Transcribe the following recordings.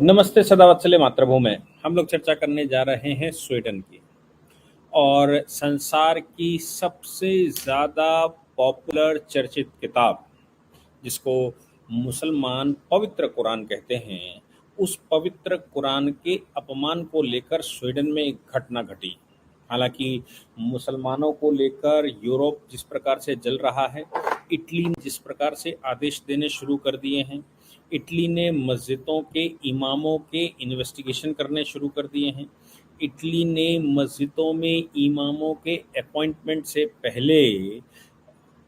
नमस्ते सदावत्सल्य मातृभूमि। हम लोग चर्चा करने जा रहे हैं स्वीडन की और संसार की सबसे ज़्यादा पॉपुलर चर्चित किताब जिसको मुसलमान पवित्र कुरान कहते हैं, उस पवित्र कुरान के अपमान को लेकर स्वीडन में एक घटना घटी। हालांकि मुसलमानों को लेकर यूरोप जिस प्रकार से जल रहा है, इटली ने जिस प्रकार से आदेश देने शुरू कर दिए हैं, इटली ने मस्जिदों के इमामों के इन्वेस्टिगेशन करने शुरू कर दिए हैं, इटली ने मस्जिदों में इमामों के अपॉइंटमेंट से पहले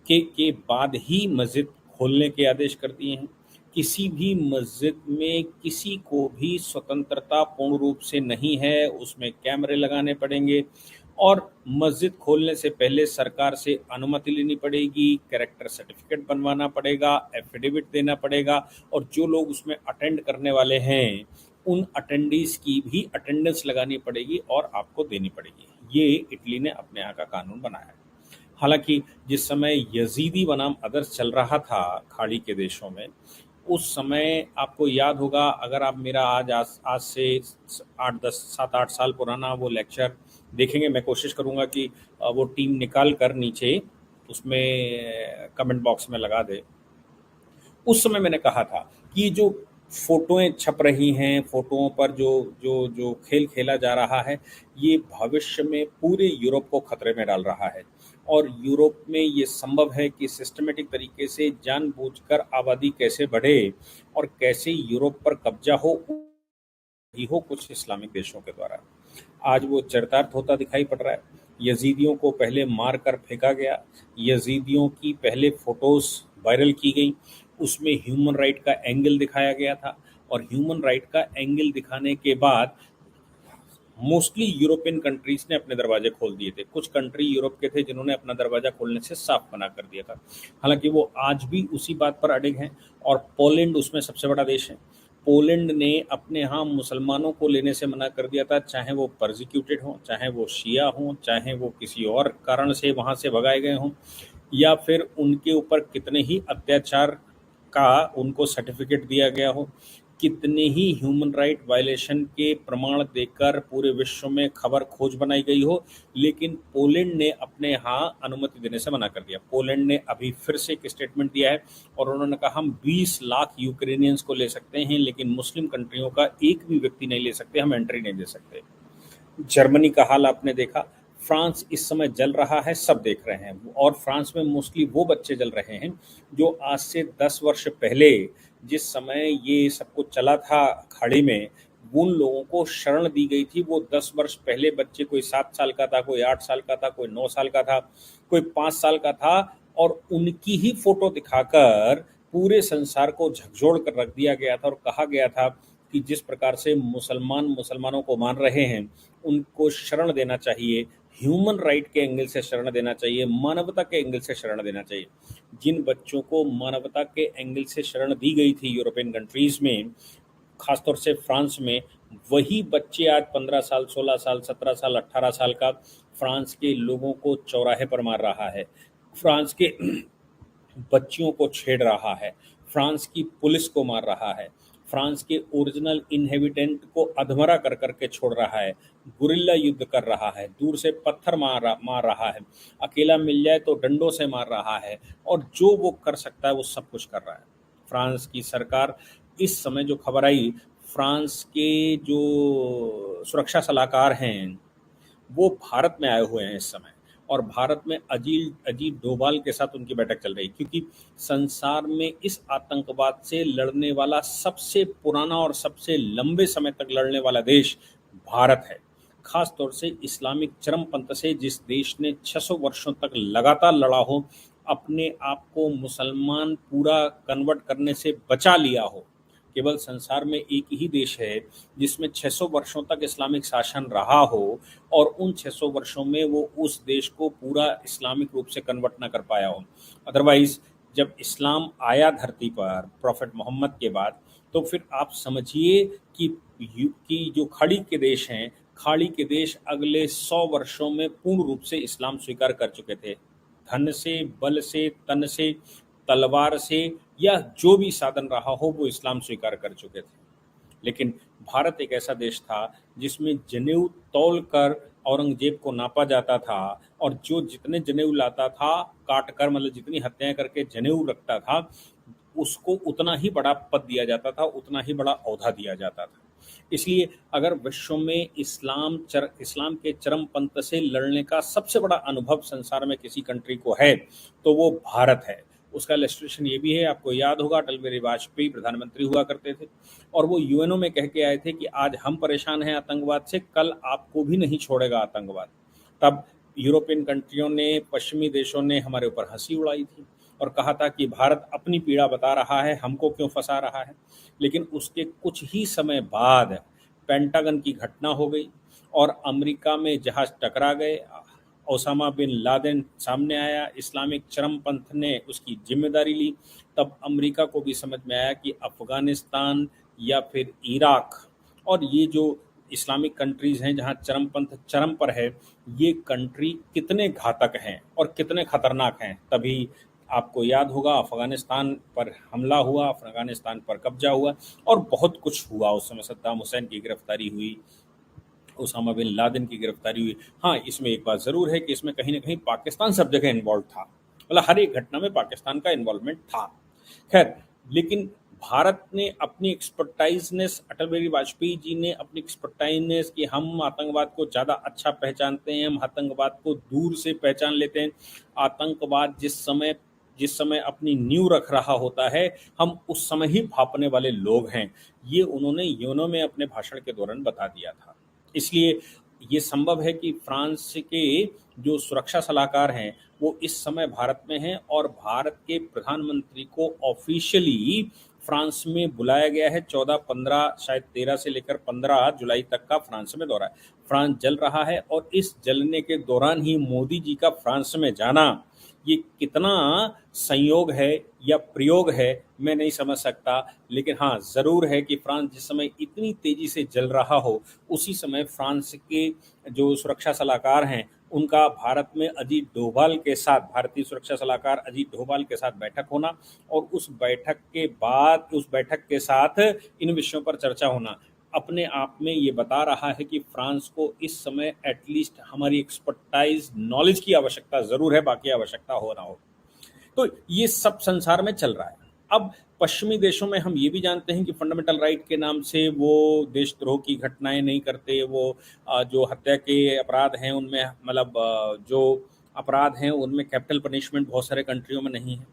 के बाद ही मस्जिद खोलने के आदेश कर दिए हैं। किसी भी मस्जिद में किसी को भी स्वतंत्रता पूर्ण रूप से नहीं है, उसमें कैमरे लगाने पड़ेंगे और मस्जिद खोलने से पहले सरकार से अनुमति लेनी पड़ेगी, कैरेक्टर सर्टिफिकेट बनवाना पड़ेगा, एफिडेविट देना पड़ेगा और जो लोग उसमें अटेंड करने वाले हैं उन अटेंडीज की भी अटेंडेंस लगानी पड़ेगी और आपको देनी पड़ेगी। ये इटली ने अपने यहाँ का कानून बनाया है। हालांकि जिस समय यजीदी बनाम अदर्स चल रहा था खाड़ी के देशों में, उस समय आपको याद होगा, अगर आप मेरा आज से 8 10 7 8 साल पुराना वो लेक्चर देखेंगे, मैं कोशिश करूंगा कि वो टीम निकाल कर नीचे उसमें कमेंट बॉक्स में लगा दे। उस समय मैंने कहा था कि जो फोटोएं छप रही हैं, फोटोओं पर जो जो जो खेल खेला जा रहा है, ये भविष्य में पूरे यूरोप को खतरे में डाल रहा है और यूरोप में ये संभव है कि सिस्टमेटिक तरीके से जानबूझकर आबादी कैसे बढ़े और कैसे यूरोप पर कब्जा हो कुछ इस्लामिक देशों के द्वारा। आज वो चरितार्थ होता दिखाई पड़ रहा है। यजीदियों को पहले मार कर फेंका गया, यजीदियों की पहले फोटोज वायरल की गई, उसमें ह्यूमन राइट का एंगल दिखाया गया था और ह्यूमन राइट का एंगल दिखाने के बाद मोस्टली यूरोपियन कंट्रीज ने अपने दरवाजे खोल दिए थे। कुछ कंट्री यूरोप के थे जिन्होंने अपना दरवाजा खोलने से साफ मना कर दिया था। हालांकि वो आज भी उसी बात पर अड़िग हैं और पोलैंड उसमें सबसे बड़ा देश है। पोलैंड ने अपने यहाँ मुसलमानों को लेने से मना कर दिया था, चाहे वो परसिक्यूटेड हों, चाहे वो शिया हों, चाहे वो किसी और कारण से वहाँ से भगाए गए हों या फिर उनके ऊपर कितने ही अत्याचार का उनको सर्टिफिकेट दिया गया हो, कितने ही ह्यूमन राइट वायलेशन के प्रमाण देकर पूरे विश्व में खबर खोज बनाई गई हो, लेकिन पोलैंड ने अपने यहाँ अनुमति देने से मना कर दिया। पोलैंड ने अभी फिर से एक स्टेटमेंट दिया है और उन्होंने कहा हम 20 लाख यूक्रेनियंस को ले सकते हैं, लेकिन मुस्लिम कंट्रियों का एक भी व्यक्ति नहीं ले सकते, हम एंट्री नहीं दे सकते। जर्मनी का हाल आपने देखा, फ्रांस इस समय जल रहा है, सब देख रहे हैं और फ्रांस में मोस्टली वो बच्चे जल रहे हैं जो आज से 10 वर्ष पहले जिस समय ये सब कुछ चला था खाड़ी में, उन लोगों को शरण दी गई थी। वो 10 वर्ष पहले बच्चे, कोई 7 साल का था, कोई 8 साल का था, कोई 9 साल का था, कोई 5 साल का था और उनकी ही फोटो दिखाकर पूरे संसार को झकझोर कर रख दिया गया था और कहा गया था कि जिस प्रकार से मुसलमानों को मान रहे हैं, उनको शरण देना चाहिए, ह्यूमन राइट के एंगल से शरण देना चाहिए, मानवता के एंगल से शरण देना चाहिए। जिन बच्चों को मानवता के एंगल से शरण दी गई थी यूरोपियन कंट्रीज़ में, खासतौर से फ्रांस में, वही बच्चे आज 15 साल, 16 साल, 17 साल, 18 साल का फ्रांस के लोगों को चौराहे पर मार रहा है, फ्रांस के बच्चियों को छेड़ रहा है, फ्रांस की पुलिस को मार रहा है, फ्रांस के ओरिजिनल इनहेबिटेंट को अधमरा कर करके छोड़ रहा है, गुरिल्ला युद्ध कर रहा है, दूर से पत्थर मार रहा है, अकेला मिल जाए तो डंडों से मार रहा है और जो वो कर सकता है वो सब कुछ कर रहा है। फ्रांस की सरकार, इस समय जो खबर आई, फ्रांस के जो सुरक्षा सलाहकार हैं वो भारत में आए हुए हैं इस समय और भारत में अजीत डोभाल के साथ उनकी बैठक चल रही, क्योंकि संसार में इस आतंकवाद से लड़ने वाला सबसे पुराना और सबसे लंबे समय तक लड़ने वाला देश भारत है। खास तौर से इस्लामिक चरमपंथ से जिस देश ने 600 वर्षों तक लगातार लड़ा हो, अपने आप को मुसलमान पूरा कन्वर्ट करने से बचा लिया हो, केवल संसार में एक ही देश है जिसमें 600 वर्षों तक इस्लामिक शासन रहा हो और उन 600 वर्षों में वो उस देश को पूरा इस्लामिक रूप से कन्वर्ट ना कर पाया हो। अदरवाइज जब इस्लाम आया धरती पर प्रॉफेट मोहम्मद के बाद, तो फिर आप समझिए कि जो खाड़ी के देश हैं, खाड़ी के देश अगले 100 वर्षों में पूर्ण रूप से इस्लाम स्वीकार कर चुके थे, धन से, बल से, तन से, तलवार से या जो भी साधन रहा हो वो इस्लाम स्वीकार कर चुके थे। लेकिन भारत एक ऐसा देश था जिसमें जनेऊ तौल कर औरंगजेब को नापा जाता था, और जो जितने जनेऊ लाता था काट कर, मतलब जितनी हत्याएं करके जनेऊ रखता था, उसको उतना ही बड़ा पद दिया जाता था, उतना ही बड़ा औहदा दिया जाता था। इसलिए अगर विश्व में इस्लाम के चरमपंथ से लड़ने का सबसे बड़ा अनुभव संसार में किसी कंट्री को है तो वो भारत है। उसका इलस्ट्रेशन ये भी है, आपको याद होगा अटल बिहारी वाजपेयी प्रधानमंत्री हुआ करते थे और वो यूएनओ में कह के आए थे कि आज हम परेशान हैं आतंकवाद से, कल आपको भी नहीं छोड़ेगा आतंकवाद। तब यूरोपियन कंट्रियों ने, पश्चिमी देशों ने हमारे ऊपर हंसी उड़ाई थी और कहा था कि भारत अपनी पीड़ा बता रहा है, हमको क्यों फंसा रहा है। लेकिन उसके कुछ ही समय बाद पेंटागन की घटना हो गई और अमेरिका में जहाज टकरा गए, ओसामा बिन लादेन सामने आया, इस्लामिक चरमपंथ ने उसकी जिम्मेदारी ली। तब अमेरिका को भी समझ में आया कि अफगानिस्तान या फिर इराक और ये जो इस्लामिक कंट्रीज़ हैं जहाँ चरमपंथ चरम पर है, ये कंट्री कितने घातक हैं और कितने खतरनाक हैं। तभी आपको याद होगा अफगानिस्तान पर हमला हुआ, अफगानिस्तान पर कब्जा हुआ और बहुत कुछ हुआ। उस समय सद्दाम हुसैन की गिरफ्तारी हुई, ओसामा बिन लादेन की गिरफ्तारी हुई। हाँ, इसमें एक बात ज़रूर है कि इसमें कहीं ना कहीं पाकिस्तान सब जगह इन्वॉल्व था, मतलब हर एक घटना में पाकिस्तान का इन्वॉल्वमेंट था। खैर, लेकिन भारत ने अपनी एक्सपर्टाइजनेस, अटल बिहारी वाजपेयी जी ने अपनी एक्सपर्टाइजनेस कि हम आतंकवाद को ज़्यादा अच्छा पहचानते हैं, हम आतंकवाद को दूर से पहचान लेते हैं। आतंकवाद जिस समय अपनी नींव रख रहा होता है, हम उस समय ही भापने वाले लोग हैं। ये उन्होंने यूएनओ में अपने भाषण के दौरान बता दिया था। इसलिए ये संभव है कि फ्रांस के जो सुरक्षा सलाहकार हैं वो इस समय भारत में हैं और भारत के प्रधानमंत्री को ऑफिशियली फ्रांस में बुलाया गया है। 14, 15, शायद 13 से लेकर 15 जुलाई तक का फ्रांस में दौरा है। फ्रांस जल रहा है और इस जलने के दौरान ही मोदी जी का फ्रांस में जाना, ये कितना संयोग है या प्रयोग है मैं नहीं समझ सकता। लेकिन हाँ, ज़रूर है कि फ्रांस जिस समय इतनी तेज़ी से जल रहा हो, उसी समय फ्रांस के जो सुरक्षा सलाहकार हैं उनका भारत में अजीत डोभाल के साथ, भारतीय सुरक्षा सलाहकार अजीत डोभाल के साथ बैठक होना और उस बैठक के बाद, उस बैठक के साथ इन विषयों पर चर्चा होना अपने आप में ये बता रहा है कि फ्रांस को इस समय एटलीस्ट हमारी एक्सपर्टाइज नॉलेज की आवश्यकता ज़रूर है, बाकी आवश्यकता हो ना हो। तो ये सब संसार में चल रहा है। अब पश्चिमी देशों में हम ये भी जानते हैं कि फंडामेंटल राइट के नाम से वो देशद्रोह की घटनाएं नहीं करते, वो जो हत्या के अपराध हैं उनमें, मतलब जो अपराध हैं उनमें कैपिटल पनिशमेंट बहुत सारे कंट्रियों में नहीं है।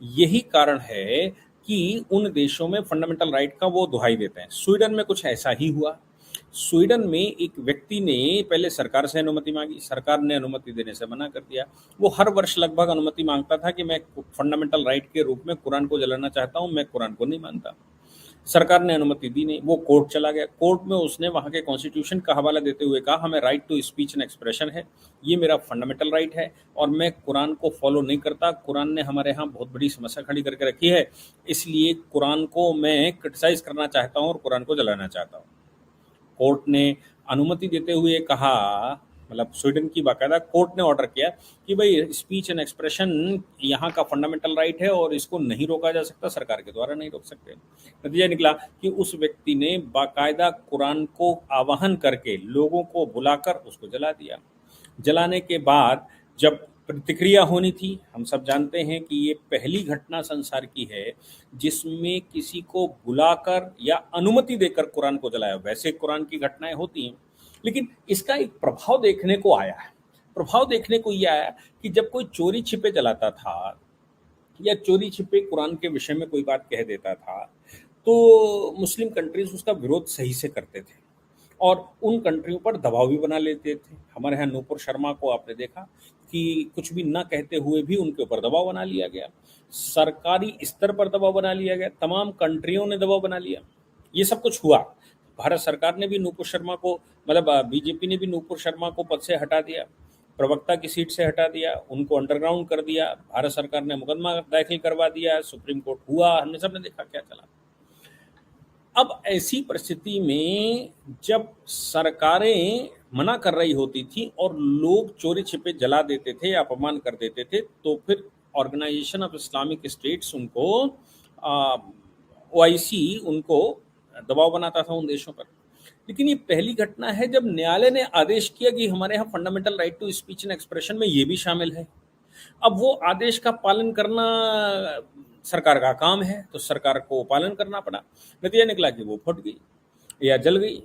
यही कारण है कि उन देशों में फंडामेंटल राइट का वो दुहाई देते हैं। स्वीडन में कुछ ऐसा ही हुआ। स्वीडन में एक व्यक्ति ने पहले सरकार से अनुमति मांगी, सरकार ने अनुमति देने से मना कर दिया। वो हर वर्ष लगभग अनुमति मांगता था कि मैं फंडामेंटल राइट के रूप में कुरान को जलाना चाहता हूँ, मैं कुरान को नहीं मानता। सरकार ने अनुमति दी नहीं, वो कोर्ट चला गया। कोर्ट में उसने वहाँ के कॉन्स्टिट्यूशन का हवाला देते हुए कहा, हमें right to speech and expression है, ये मेरा फंडामेंटल राइट है और मैं कुरान को फॉलो नहीं करता। कुरान ने हमारे यहाँ बहुत बड़ी समस्या खड़ी करके रखी है, इसलिए कुरान को मैं क्रिटिसाइज करना चाहता हूँ और कुरान को जलाना चाहता हूँ। कोर्ट ने अनुमति देते हुए कहा, मतलब स्वीडन की बाकायदा कोर्ट ने ऑर्डर किया कि भाई स्पीच एंड एक्सप्रेशन यहाँ का फंडामेंटल राइट है और इसको नहीं रोका जा सकता, सरकार के द्वारा नहीं रोक सकते। नतीजा निकला कि उस व्यक्ति ने बाकायदा कुरान को आवाहन करके लोगों को बुलाकर उसको जला दिया। जलाने के बाद जब प्रतिक्रिया होनी थी, हम सब जानते हैं कि ये पहली घटना संसार की है जिसमें किसी को बुलाकर या अनुमति देकर कुरान को जलाया। वैसे कुरान की घटनाएं होती हैं, लेकिन इसका एक प्रभाव देखने को आया है। प्रभाव देखने को ये आया कि जब कोई चोरी छिपे जलाता था या चोरी छिपे कुरान के विषय में कोई बात कह देता था, तो मुस्लिम कंट्रीज उसका विरोध सही से करते थे और उन कंट्रियों पर दबाव भी बना लेते थे। हमारे यहाँ नूपुर शर्मा को आपने देखा कि कुछ भी ना कहते हुए भी उनके ऊपर दबाव बना लिया गया, सरकारी स्तर पर दबाव बना लिया गया, तमाम कंट्रियों ने दबाव बना लिया। ये सब कुछ हुआ। भारत सरकार ने भी नूपुर शर्मा को, मतलब बीजेपी ने भी नूपुर शर्मा को पद से हटा दिया, प्रवक्ता की सीट से हटा दिया, उनको अंडरग्राउंड कर दिया। भारत सरकार ने मुकदमा दाखिल करवा दिया, सुप्रीम कोर्ट हुआ, हमने सबने देखा क्या चला। अब ऐसी परिस्थिति में जब सरकारें मना कर रही होती थी और लोग चोरी छिपे जला देते थे, अपमान कर देते थे, तो फिर ऑर्गेनाइजेशन ऑफ इस्लामिक स्टेट्स उनको OIC उनको दबाव बनाता था उन देशों पर। लेकिन ये पहली घटना है जब न्यायालय ने आदेश किया कि हमारे यहाँ fundamental right to speech and expression में ये भी शामिल है। अब वो आदेश का पालन करना सरकार का काम है, तो सरकार को पालन करना पड़ा। नतीजा निकला कि वो फट गई या जल गई।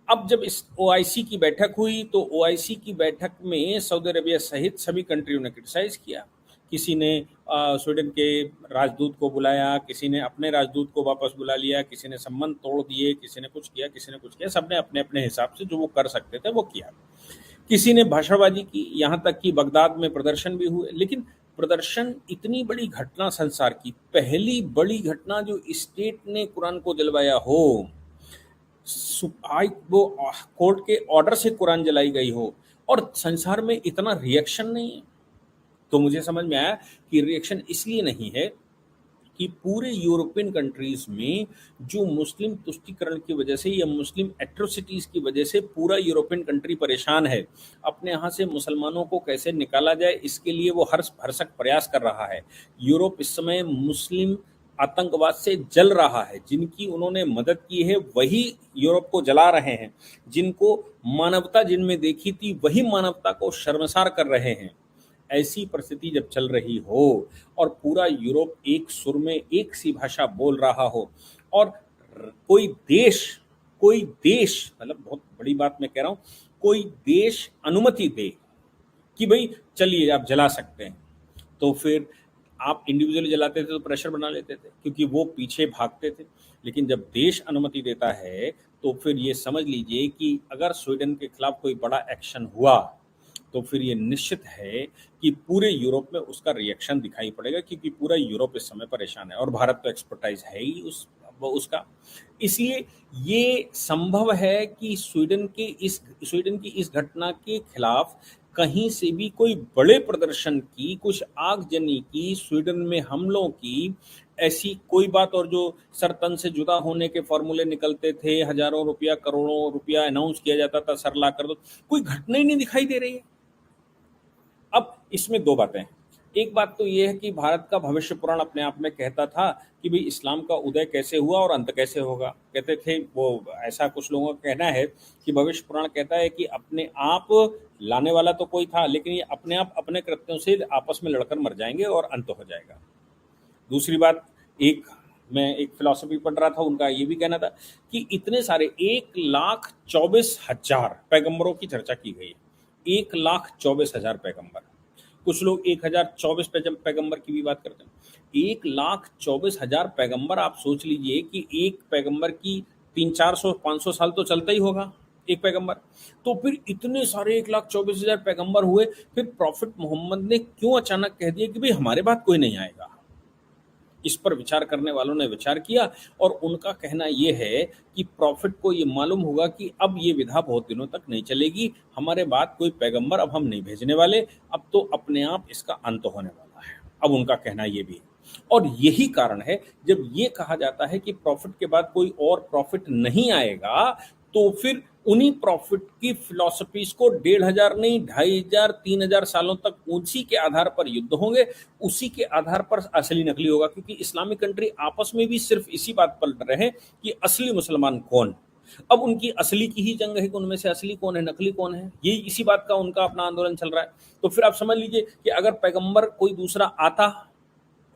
अब जब इस ओआईसी की बैठक हुई तो ओआईसी की बैठक में सऊदी अरेबिया सहित सभी कंट्रियों ने क्रिटिसाइज किया। किसी ने स्वीडन के राजदूत को बुलाया, किसी ने अपने राजदूत को वापस बुला लिया, किसी ने संबंध तोड़ दिए, किसी ने कुछ किया, किसी ने कुछ किया। सबने अपने अपने हिसाब से जो वो कर सकते थे वो किया। किसी ने भाषणबाजी की, यहाँ तक कि बगदाद में प्रदर्शन भी हुए। लेकिन प्रदर्शन इतनी बड़ी घटना, संसार की पहली बड़ी घटना जो स्टेट ने कुरान को जलवाया हो, वो कोर्ट के ऑर्डर से कुरान जलाई गई हो और संसार में इतना रिएक्शन नहीं है, तो मुझे समझ में आया कि रिएक्शन इसलिए नहीं है कि पूरे यूरोपियन कंट्रीज में जो मुस्लिम तुष्टीकरण की वजह से या मुस्लिम एट्रोसिटीज की वजह से पूरा यूरोपियन कंट्री परेशान है। अपने यहाँ से मुसलमानों को कैसे निकाला जाए, इसके लिए वो हर भरसक प्रयास कर रहा है। यूरोप इस समय मुस्लिम आतंकवाद से जल रहा है। जिनकी उन्होंने मदद की है वही यूरोप को जला रहे हैं। जिनको मानवता जिनमें देखी थी वही मानवता को शर्मसार कर रहे हैं। ऐसी परिस्थिति जब चल रही हो और पूरा यूरोप एक सुर में एक सी भाषा बोल रहा हो और कोई देश मतलब बहुत बड़ी बात मैं कह रहा हूं, कोई देश अनुमति दे कि भाई चलिए आप जला सकते हैं, तो फिर आप इंडिविजुअली जलाते थे तो प्रेशर बना लेते थे क्योंकि वो पीछे भागते थे। लेकिन जब देश अनुमति देता है तो फिर ये समझ लीजिए कि अगर स्वीडन के खिलाफ कोई बड़ा एक्शन हुआ तो फिर ये निश्चित है कि पूरे यूरोप में उसका रिएक्शन दिखाई पड़ेगा, क्योंकि पूरा यूरोप इस समय परेशान है और भारत तो एक्सपर्टाइज है ही उसका। इसलिए ये संभव है कि स्वीडन की इस घटना के खिलाफ कहीं से भी कोई बड़े प्रदर्शन की, कुछ आगजनी की, स्वीडन में हमलों की ऐसी कोई बात, और जो सर तन से जुदा होने के फॉर्मूले निकलते थे, हजारों रुपया करोड़ों रुपया अनाउंस किया जाता था, सर ला कर दो, कोई घटना ही नहीं दिखाई दे रही है। अब इसमें दो बातें हैं। एक बात तो यह है कि भारत का भविष्य पुराण अपने आप में कहता था कि भाई इस्लाम का उदय कैसे हुआ और अंत कैसे होगा। कहते थे वो, ऐसा कुछ लोगों का कहना है कि भविष्य पुराण कहता है कि अपने आप लाने वाला तो कोई था, लेकिन ये अपने आप अपने कृत्यों से आपस में लड़कर मर जाएंगे और अंत हो जाएगा। दूसरी बात, मैं एक फिलॉसफी पढ़ रहा था, उनका ये भी कहना था कि इतने सारे 1,24,000 पैगंबरों की चर्चा की गई है। 1,24,000 पैगंबर, कुछ लोग 1,024 पैगंबर की भी बात करते हैं। 1,24,000 पैगंबर, आप सोच लीजिए कि एक पैगंबर की 300-400-500 साल तो चलता ही होगा एक पैगंबर। तो फिर इतने सारे 1,24,000 पैगंबर हुए, फिर प्रॉफिट मोहम्मद ने क्यों अचानक कह दिया कि भाई हमारे बाद कोई नहीं आएगा। इस पर विचार करने वालों ने विचार किया और उनका कहना यह है कि प्रॉफिट को ये मालूम होगा कि अब ये विधा बहुत दिनों तक नहीं चलेगी, हमारे बाद कोई पैगंबर अब हम नहीं भेजने वाले, अब तो अपने आप इसका अंत होने वाला है। अब उनका कहना ये भी है, और यही कारण है जब ये कहा जाता है कि प्रॉफिट के बाद कोई और प्रॉफिट नहीं आएगा, तो फिर उन्हीं प्रॉफिट की फिलॉसफीज को 1,500 नहीं 2,500 3,000 सालों तक उसी के आधार पर युद्ध होंगे, उसी के आधार पर असली नकली होगा। क्योंकि इस्लामिक कंट्री आपस में भी सिर्फ इसी बात पर लड़ रहे हैं कि असली मुसलमान कौन। अब उनकी असली की ही जंग है कि उनमें से असली कौन है, नकली कौन है, ये इसी बात का उनका अपना आंदोलन चल रहा है। तो फिर आप समझ लीजिए कि अगर पैगंबर कोई दूसरा आता,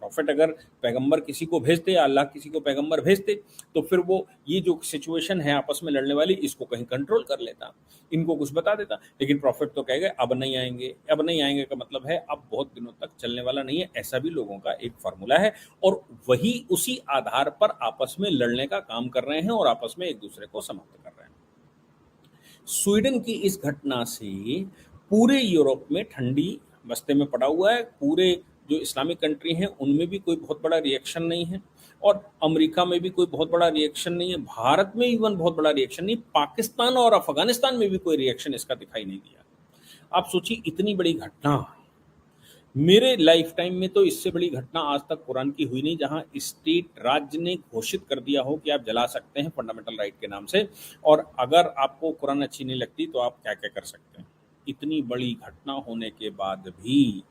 प्रॉफिट अगर पैगंबर किसी को भेजते या अल्लाह किसी को पैगंबर भेजते, तो फिर वो ये जो सिचुएशन है आपस में लड़ने वाली, इसको कहीं कंट्रोल कर लेता, इनको कुछ बता देता। लेकिन प्रॉफिट तो कह गए अब नहीं आएंगे। अब नहीं आएंगे का मतलब है अब बहुत दिनों तक चलने वाला नहीं है, ऐसा भी लोगों का एक फार्मूला है, और वही उसी आधार पर आपस में लड़ने का काम कर रहे हैं और आपस में एक दूसरे को समाप्त कर रहे हैं। स्वीडन की इस घटना से पूरे यूरोप में ठंडी बस्ते में पड़ा हुआ है। पूरे जो इस्लामिक कंट्री हैं उनमें भी कोई बहुत बड़ा रिएक्शन नहीं है, और अमेरिका में भी कोई बहुत बड़ा रिएक्शन नहीं है, भारत में इवन बहुत बड़ा रिएक्शन नहीं, पाकिस्तान और अफगानिस्तान में भी कोई रिएक्शन इसका दिखाई नहीं दिया। आप सोचिए, इतनी बड़ी घटना मेरे लाइफ टाइम में तो इससे बड़ी घटना आज तक कुरान की हुई नहीं, जहां स्टेट राज्य ने घोषित कर दिया हो कि आप जला सकते हैं फंडामेंटल राइट के नाम से, और अगर आपको कुरान अच्छी नहीं लगती तो आप क्या क्या कर सकते हैं। इतनी बड़ी घटना होने के बाद भी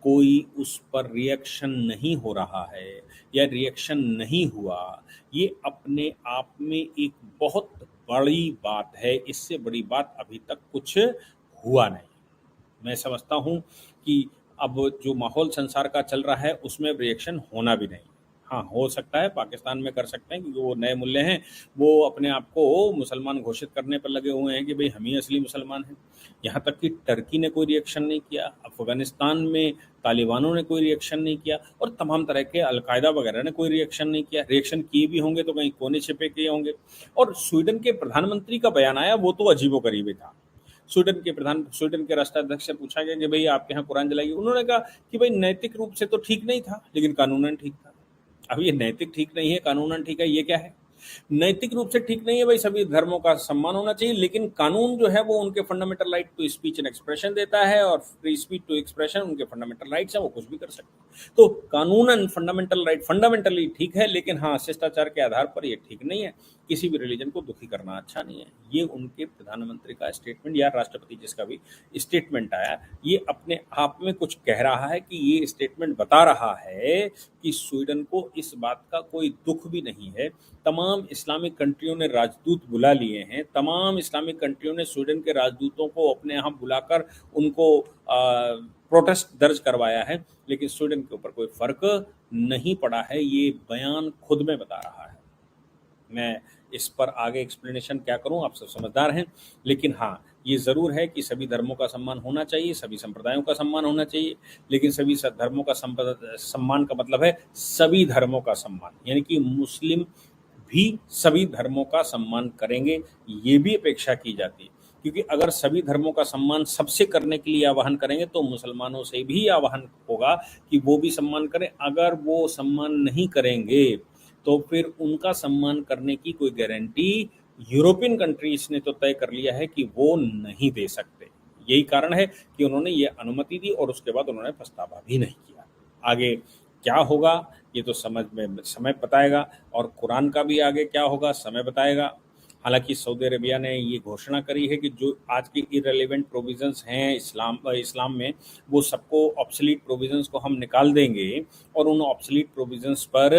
कोई उस पर रिएक्शन नहीं हो रहा है या रिएक्शन नहीं हुआ, ये अपने आप में एक बहुत बड़ी बात है। इससे बड़ी बात अभी तक कुछ हुआ नहीं। मैं समझता हूँ कि अब जो माहौल संसार का चल रहा है उसमें रिएक्शन होना भी नहीं। हाँ, हो सकता है पाकिस्तान में कर सकते हैं क्योंकि वो नए मूल्य हैं, वो अपने आप को मुसलमान घोषित करने पर लगे हुए हैं कि भाई हम ही असली मुसलमान हैं। यहाँ तक कि टर्की ने कोई रिएक्शन नहीं किया, अफगानिस्तान में तालिबानों ने कोई रिएक्शन नहीं किया और तमाम तरह के अलकायदा वगैरह ने कोई रिएक्शन नहीं किया। रिएक्शन किए भी होंगे तो कहीं कोने छिपे किए होंगे। और स्वीडन के प्रधानमंत्री का बयान आया, वो तो अजीबोगरीब था। स्वीडन के राष्ट्राध्यक्ष से पूछा गया कि भाई आपके यहाँ कुरान जलाई, उन्होंने कहा कि भाई नैतिक रूप से तो ठीक नहीं था लेकिन कानूनन ठीक था। अब ये नैतिक ठीक नहीं है, कानूनन ठीक है, ये क्या है? नैतिक रूप से ठीक नहीं है भाई, सभी धर्मों का सम्मान होना चाहिए, लेकिन कानून जो है वो उनके fundamental right to speech and expression देता है और फ्री स्पीच टू एक्सप्रेशन उनके फंडामेंटल राइट्स हैं, वो कुछ भी कर सकते हैं। तो कानूनन फंडामेंटल राइट फंडामेंटली ठीक है, लेकिन हाँ शिष्टाचार के आधार पर ये ठीक नहीं है। किसी भी रिलीजन को दुखी करना अच्छा नहीं है। ये उनके प्रधानमंत्री का स्टेटमेंट या राष्ट्रपति जिसका भी स्टेटमेंट आया, ये अपने आप में कुछ कह रहा है कि ये स्टेटमेंट बता रहा है कि स्वीडन को इस बात का कोई दुख भी नहीं है। तमाम इस्लामिक कंट्रियों ने राजदूत बुला लिए हैं, तमाम इस्लामिक कंट्रियों ने स्वीडन के राजदूतों को अपने यहाँ बुलाकर उनको प्रोटेस्ट दर्ज करवाया है, लेकिन स्वीडन के ऊपर कोई फर्क नहीं पड़ा है। ये बयान खुद में बता रहा है। मैं इस पर आगे एक्सप्लेनेशन क्या करूं, आप सब समझदार हैं, लेकिन हाँ ये ज़रूर है कि सभी धर्मों का सम्मान होना चाहिए, सभी संप्रदायों का सम्मान होना चाहिए, लेकिन सभी धर्मों का सम्मान का मतलब है सभी धर्मों का सम्मान, यानी कि मुस्लिम भी सभी धर्मों का सम्मान करेंगे, ये भी अपेक्षा की जाती है। क्योंकि अगर सभी धर्मों का सम्मान सबसे करने के लिए आह्वान करेंगे तो मुसलमानों से भी आह्वान होगा कि वो भी सम्मान करें। अगर वो सम्मान नहीं करेंगे तो फिर उनका सम्मान करने की कोई गारंटी यूरोपियन कंट्रीज ने तो तय कर लिया है कि वो नहीं दे सकते। यही कारण है कि उन्होंने ये अनुमति दी और उसके बाद उन्होंने पछतावा भी नहीं किया। आगे क्या होगा ये तो समय बताएगा, और कुरान का भी आगे क्या होगा समय बताएगा। हालांकि सऊदी अरेबिया ने ये घोषणा करी है कि जो आज के इररिलेवेंट प्रोविजंस हैं इस्लाम में, वो सबको ऑब्सोलीट प्रोविजंस को हम निकाल देंगे और उन ऑब्सोलीट प्रोविजंस पर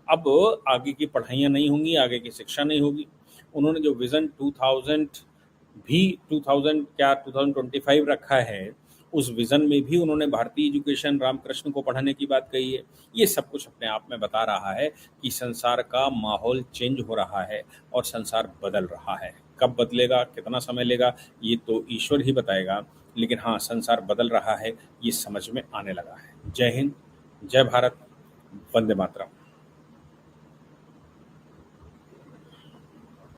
अब आगे की पढ़ाइयाँ नहीं होंगी, आगे की शिक्षा नहीं होगी। उन्होंने जो विज़न 2025 रखा है, उस विज़न में भी उन्होंने भारतीय एजुकेशन रामकृष्ण को पढ़ाने की बात कही है। ये सब कुछ अपने आप में बता रहा है कि संसार का माहौल चेंज हो रहा है और संसार बदल रहा है। कब बदलेगा, कितना समय लेगा, ये तो ईश्वर ही बताएगा, लेकिन हाँ संसार बदल रहा है, ये समझ में आने लगा है। जय हिंद, जय भारत, वंदे मातरम।